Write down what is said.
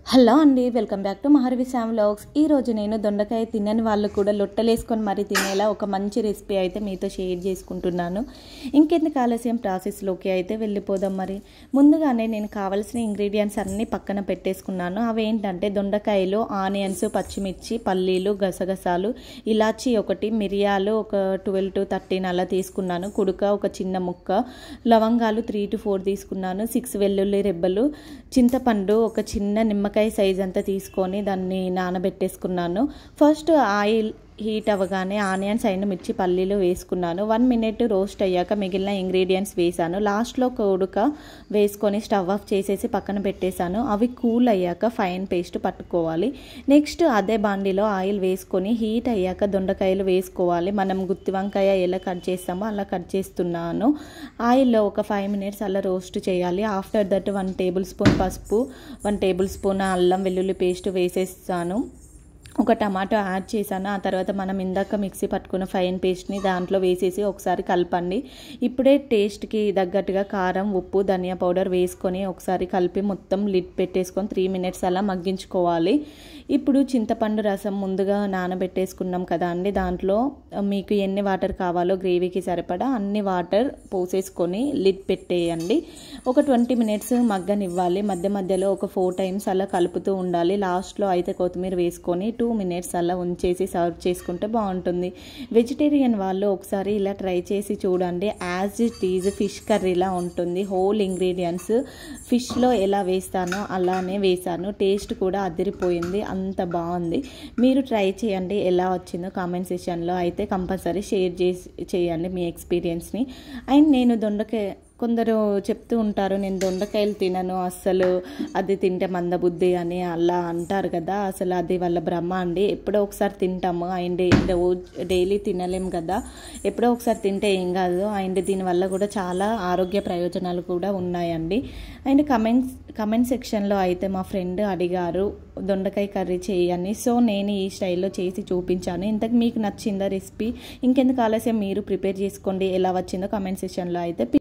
Hello అండి, welcome back to Maharvi Sam vlogs. ఈరోజు నేను దొండకాయ తినని వాళ్ళు కూడా లొట్టలేసుకొని మరి తినేలా ఒక మంచి రెసిపీ అయితే మీతో షేర్ చేసుకుంటున్నాను. ఇంకెందుకు ఆలస్యం, ప్రాసెస్లోకి అయితే వెళ్ళిపోదాం. మరి ముందుగానే నేను కావాల్సిన ఇంగ్రీడియంట్స్ అన్నీ పక్కన పెట్టేసుకున్నాను. అవి ఏంటంటే దొండకాయలు, ఆనియన్స్, పచ్చిమిర్చి, పల్లీలు, గసగసాలు, ఇలాచి ఒకటి, మిరియాలు ఒక 12 to 13 అలా తీసుకున్నాను, కుడుక ఒక చిన్న ముక్క, లవంగాలు 3 to 4 తీసుకున్నాను, 6 వెల్లుల్లి రెబ్బలు, చింతపండు ఒక చిన్న నిమ్మకాయ సైజ్ అంతా తీసుకొని దాన్ని నానబెట్టేసుకున్నాను. ఫస్ట్ ఆయిల్ హీట్ అవ్వగానే ఆనియన్స్ అండ్ మిర్చి, పల్లీలు వేసుకున్నాను. 1 minute రోస్ట్ అయ్యాక మిగిలిన ఇంగ్రీడియంట్స్ వేసాను. లాస్ట్లో ఉడక వేసుకొని స్టవ్ ఆఫ్ చేసేసి పక్కన పెట్టేశాను. అవి కూల్ అయ్యాక ఫైన్ పేస్ట్ పట్టుకోవాలి. నెక్స్ట్ అదే బాండీలో ఆయిల్ వేసుకొని హీట్ అయ్యాక దొండకాయలు వేసుకోవాలి. మనం గుత్తి వంకాయ ఎలా కట్ చేస్తామో అలా కట్ చేస్తున్నాను. ఆయిల్లో ఒక 5 minutes అలా రోస్ట్ చేయాలి. ఆఫ్టర్ దట్ 1 tablespoon పసుపు, 1 tablespoon అల్లం వెల్లుల్లి పేస్ట్ వేసేస్తాను. ఒక టమాటో యాడ్ చేశాను. ఆ తర్వాత మనం ఇందాక మిక్సీ పట్టుకున్న ఫైన్ పేస్ట్ని దాంట్లో వేసేసి ఒకసారి కలపండి. ఇప్పుడే టేస్ట్కి తగ్గట్టుగా కారం, ఉప్పు, ధనియా పౌడర్ వేసుకొని ఒకసారి కలిపి మొత్తం లిడ్ పెట్టేసుకొని 3 minutes అలా మగ్గించుకోవాలి. ఇప్పుడు చింతపండు రసం ముందుగా నానబెట్టేసుకున్నాం కదా అండి, దాంట్లో మీకు ఎన్ని వాటర్ కావాలో గ్రేవీకి సరిపడా అన్ని వాటర్ పోసేసుకొని లిడ్ పెట్టేయండి. ఒక 20 minutes మగ్గనివ్వాలి. మధ్య మధ్యలో ఒక 4 times అలా కలుపుతూ ఉండాలి. లాస్ట్లో అయితే కొత్తిమీర వేసుకొని 2 minutes అలా ఉంచేసి సర్వ్ చేసుకుంటే బాగుంటుంది. వెజిటేరియన్ వాళ్ళు ఒకసారి ఇలా ట్రై చేసి చూడండి. యాజ్ ఇట్ ఈజ్ ఫిష్ కర్రీలా ఉంటుంది. హోల్ ఇంగ్రీడియంట్స్ ఫిష్లో ఎలా వేస్తానో అలానే వేసాను. టేస్ట్ కూడా అదిరిపోయింది, అంత బాగుంది. మీరు ట్రై చేయండి. ఎలా వచ్చిందో కామెంట్ సెక్షన్లో అయితే కంపల్సరీ షేర్ చేయండి మీ ఎక్స్పీరియన్స్ని. అండ్ నేను కొందరు చెప్తూ ఉంటారు, నేను దొండకాయలు తినను అస్సలు, అది తింటే మందబుద్ధి అని అలా అంటారు కదా. అసలు అది వాళ్ళ భ్రమ అండి. ఎప్పుడో ఒకసారి తింటాము అండ్ డైలీ తినలేం కదా. ఎప్పుడో ఒకసారి తింటే ఏం కాదు. అండ్ దీనివల్ల కూడా చాలా ఆరోగ్య ప్రయోజనాలు కూడా ఉన్నాయండి. అండ్ కమెంట్ సెక్షన్లో అయితే మా ఫ్రెండ్ అడిగారు దొండకాయ కర్రీ చేయని. సో నేను ఈ స్టైల్లో చేసి చూపించాను. ఇంతకు మీకు నచ్చిందా రెసిపీ? ఇంకెందుకు ఆలస్యం, మీరు ప్రిపేర్ చేసుకోండి. ఎలా వచ్చిందో కమెంట్ సెక్షన్లో అయితే